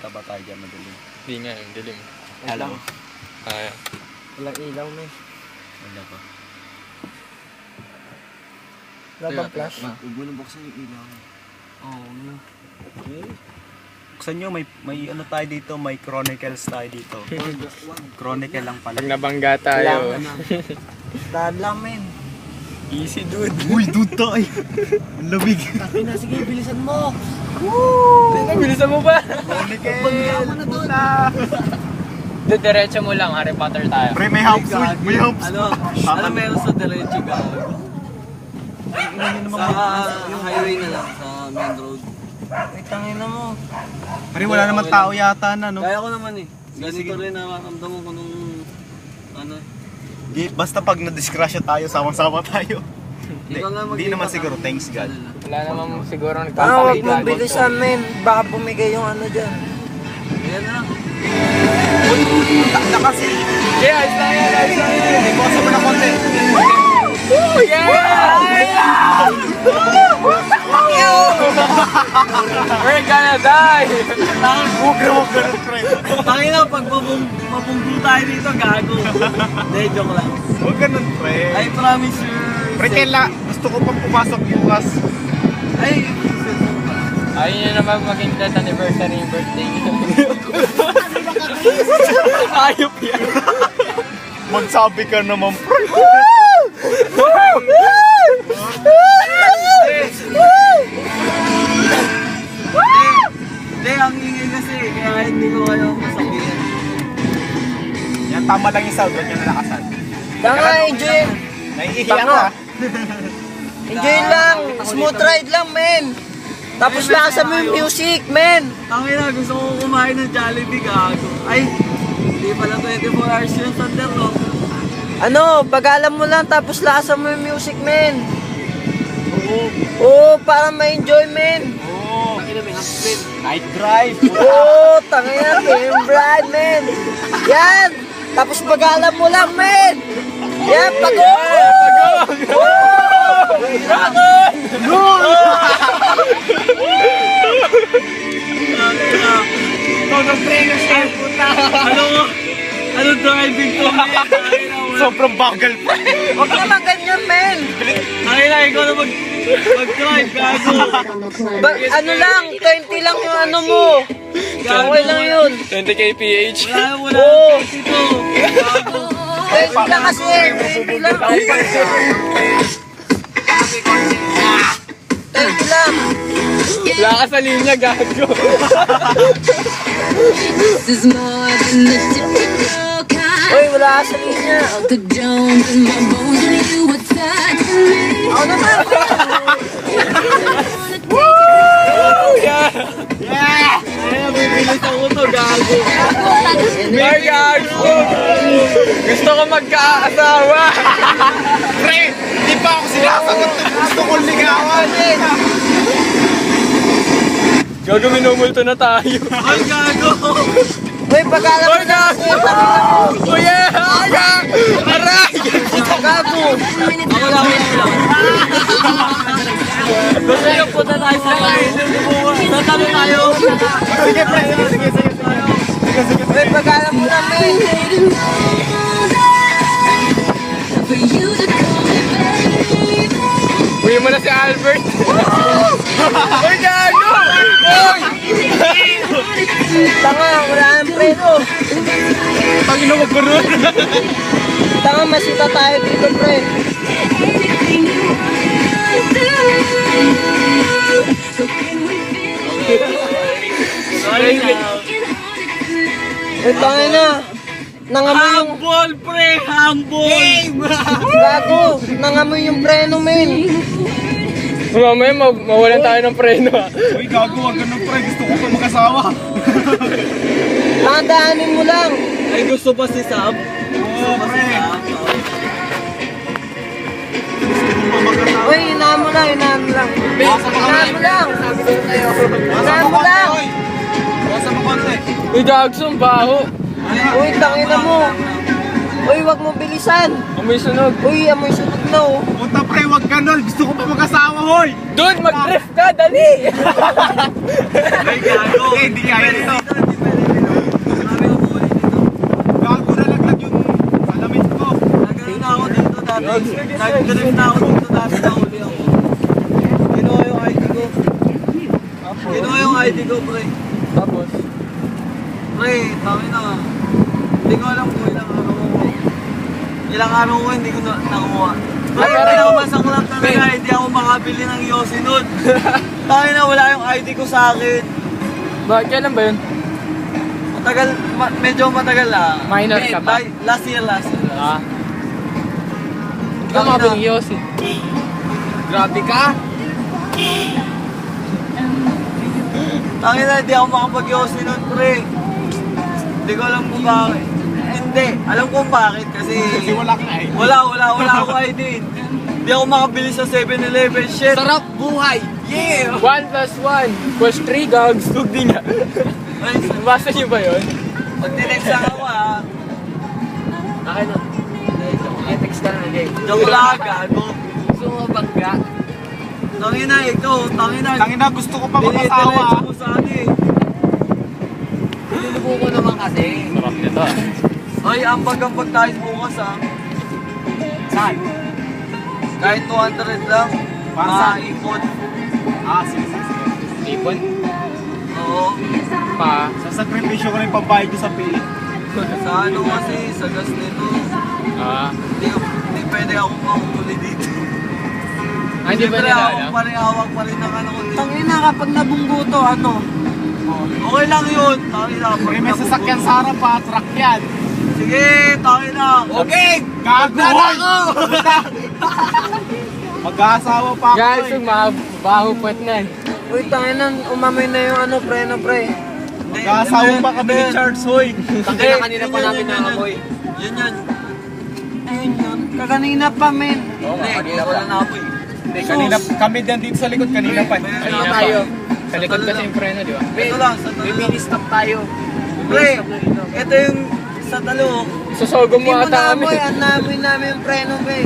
makakita ba tayo dyan madilim? Hindi nga, yung dilim. Alam mo? Kaya. Walang ilaw na eh. Wala ba? Wala bang flash? Huwag mo nang buksan yung ilaw. Oo, no. Buksan nyo, may ano tayo dito, may chronicles tayo dito. Chronicle lang pala. Pag nabangga tayo. Daan lang, men. Easy, dude. Uy, dude tayo! Ang lamig! Takin na, sige, bilisan mo. Bilisan mo ba? Chronicle! Pagkama na doon. Dude, diretso mo lang. Harry Potter tayo. Pre, may humps! Uy, may humps! Ano meron sa diretso gago? Sa highway na lang, sa main road. Ay, tangin na mo. Pre, wala naman tao yata na, no? Kaya ko naman eh. Ganito rin nakakamdaman ko nung ano eh. Basta pag na-discrasya tayo, sama-sama tayo. Ikaw lang Hindi naman siguro, thanks God. Wala naman siguro Huwag nagpapakita. mong bilisan, men. Baka bumigay yung ano dyan. Ayan na. Na kasi, Yeah, ayos lang yan, ayos lang yan. may basa mo na konti. Oh, yeah! We're gonna die! Huwag ganun, friend. Tangin na, pag mabunggo tayo dito, gago. Hindi, joke lang. Huwag ganun, I friend. promise you. Pre, gusto ko pang pumasok bukas. Ay, Ayun nyo naman maging death anniversary yung birthday niyo. Ayop yan. Magsabi ka naman, pre. Hindi, ang ingay kasi. Kaya hindi ko kayo masabihin. Yan, tama lang yung sound. Huwag nyo nalakasan. Tanga, enjoy. Naiiyak ka. Enjoy lang. Smooth ride lang, men. Tapos lakasan mo yung music, men. Tangin na, gusto ko kumain ng Jollibee, gago. Ay, hindi pala 24 hours yun, Sander, no? Ano, pag-alam mo lang, tapos lakasan mo yung music, men. Oo, para ma-enjoy, men. Oo. Tangin na, may hapspin. Night drive. Oo, tangina, yung brand, men. Yan. Tapos pag-alam mo lang, men. Yan, pag-o! Dragon! Tono preno siya, puta. Ano driving to, man? Sobrang bagal, pre. Huwag naman ganyan, men. Tangin na, ikaw na mag-drive, gago. Ano lang, 20 lang yung ano mo. Okay lang yun. 20k PH. Wala Oo. dito. Gago. 20 lang kasi, 20 lang. 20 lang. Wala ka sa linya, gago. This is more than the typical kind. Uy, wala ka sa linya. The Jones in my bones when you were touching me. Ako naman. Ay, bibilis ako to, gago. Ay, gago. Gusto ko magkaasawa. Pre, di pa ako sinasagot. Gusto ko ligawan. Gago, minumulto na tayo. Ay, gago. Uy, pag-alam mo Ay, lang gago. kasi, tangina mo. Oh, yeah! Ay, aray! Gago. Ako lang. Gusto nyo punta tayo sa kain. Tatalo tayo. Sige, pre. Sige. Uy, pag-alam mo lang, men. For you to call me baby. Uwi mo na si Albert. Ay, gago! Ay! Tanga, wala nang preno. Pangino, wag ganun. Tanga, masita tayo dito, pre. Anything you want to do. So can we feel Sorry na. Uy, tangina. Nangamoy yung... Humble, pre! Humble! Gago. Nangamoy yung preno, men. Mamaya mawalan tayo ng preno, ha. Uy, gago, wag ganun, pre. Gusto ko pa mag-asawa. Nakadaanin mo lang. Ay, gusto pa si Sam? Oo, pre. Uy, inahan mo lang, inahan mo lang. Inahan mo lang. Inahan mo lang. Basa mo konti. Uy, Jagson, baho. Uy, tangina mo. Uy, wag mo bilisan. Amoy sunog. Uy, amoy sunog na, oh. Punta, pre, wag ganun. Gusto ko pa mag-asawa, hoy. Dude, mag-drift ka, dali! Ay, gago. Hindi kaya nito. Nag-drift na ako dito dati na huli ako. Kinuha yung ID ko. Kinuha yung ID ko, pre. Tapos? Pre, tawin na. Hindi ko alam kung ilang araw ko. Ilang araw ko hindi ko nakuha. Pre, hindi ako masaklap talaga. Hindi ako makabili ng Yossi nun. Tawin na, wala yung ID ko sa akin. Bakit kailan ba yun? Matagal, medyo matagal lang. Minor ka ba? Last year. Ah. Hindi ka makabili ng Yossi. Grabe ka! Tangin na, hindi ako makapag-Yossi nun, pre. Hindi ko alam kung bakit. Hindi, alam kung bakit kasi wala kang ID. Wala ako ID. Hindi ako makabili sa 7-Eleven, shit. Sarap buhay! Yeah! 1 plus 1 plus 3 dogs. Tug din niya. Ay, Basta niyo ba yun? pag-text lang ako ha. Akin na. I-text ka na, game. Joke lang, gago. Gusto mo bangga? Tangin na, ikaw, tangin na. Tangina, gusto ko pa mag-asawa. Dinidiretso mo sa akin eh. Nilubo ko naman kasi. Sarap nito. Ay, ambag-ambag tayo bukas ha. Saan? Kahit 200 lang. Para saan? Maikot. Sige. Ipon. Oo. Pa. Sasakripisyo ko na yung pambayad ko sa PE. Sa ano kasi, sa gas nito. Ah. Hindi pwede ako makukuli dito. Hindi ba Siyempre, nila hawak alam? pa rin, hawak pa rin ng ano ko dito. Tangin na kapag nabunggo to, ano? Okay lang yun. Tangin na. Pre, may sasakyan sa harap pa, truck yan. Sige, tangin na. Okay! Gago! Mag-aasawa pa ako Guys, eh. yung mabaho puwet na eh. Uy, tangin na, umamoy na yung ano, preno, pre. Mag-aasawa pa kami ni Charles, hoy. Tangin na kanina pa namin naamoy. Yun. Ayun yun. Kakanina pa, men. Oo nga, Hindi, wala na ako eh. Hindi, kanina, kami dyan dito sa likod, kanina pa. Kanina tayo. pa. Sa likod kasi yung preno, di ba? Ito lang, sa May talo. mini-stop tayo. Pre, ito yung sa talo. Susogo Hindi mo mo ata naamoy, kami. ang naamoy namin yung preno, pre.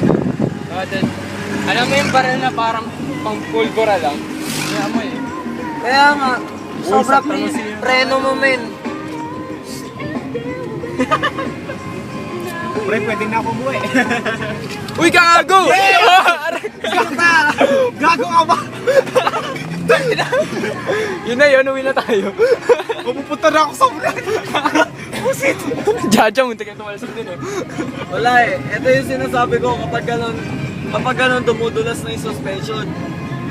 Alam mo yung baril na parang pang pulbura lang? Kaya mo eh. Kaya nga, sobra sakto na siya. preno mo, men. Pre, pwede na ako buhay. Uy, gago! Gago ka ba? Yun na yun, uwi na tayo. Pupunta na ako sa vlog. Pusit. Jaja, muntik ka tumalasig din eh. Wala eh. Ito yung sinasabi ko kapag ganun dumudulas na yung suspension.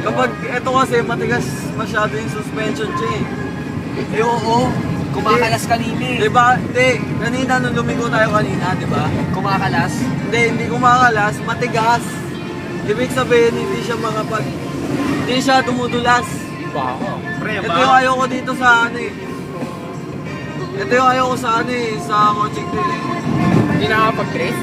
Kapag ito kasi matigas masyado yung suspension siya eh. Eh, oo. Kumakalas kanina eh. Diba? Hindi. Kanina nung lumigo tayo kanina, diba? Kumakalas? Hindi kumakalas, matigas. Ibig sabihin, hindi siya dumudulas. Baka. Pre, Ito yung ayaw ko dito sa ano eh. Ito yung ayaw ko sa ano eh, sa coaching to eh. Hindi nakakapag-trace?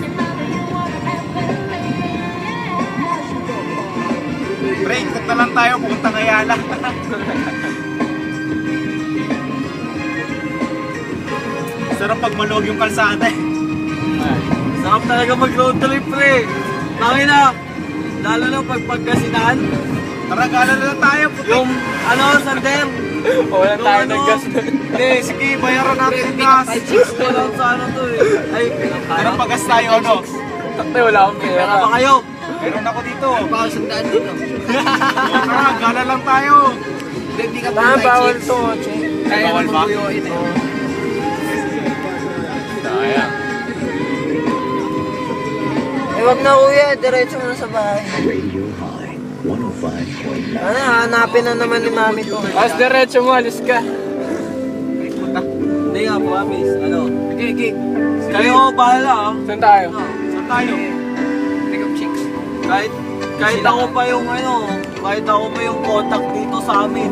Pre, ikot na lang tayo, pupunta Ayala. Sarap pag maluwag yung kalsada eh. Sarap talaga mag-road trip, pre. Tangin na. Lalo na pag pagkasinan. Tara, gala na lang tayo, puti. Yung, ano, Sander. Wala tayo ng gas na. Hindi, sige, bayaran natin yung gas. Wala sa ano to eh. Ay, Tara, pagas tayo, ano? Takte, wala akong pera pera. pa kayo. Meron ako dito. Pakasandaan dito. Tara, gala lang tayo. Hindi ka pa Bawal to, che. Kaya Bawal naman ba? maguyuin eh. Sayang. Eh, wag na kuya, diretso mo na sa bahay. Radio High 105.9. Ano, hanapin na naman ni mami to. As diretso mo, alis ka. Hindi nga, promise. Ano? Okay. Kayo, bahala ah. Saan tayo? Saan tayo? Pick up chicks. Kahit ako pa yung ano, kahit ako pa yung contact dito sa amin.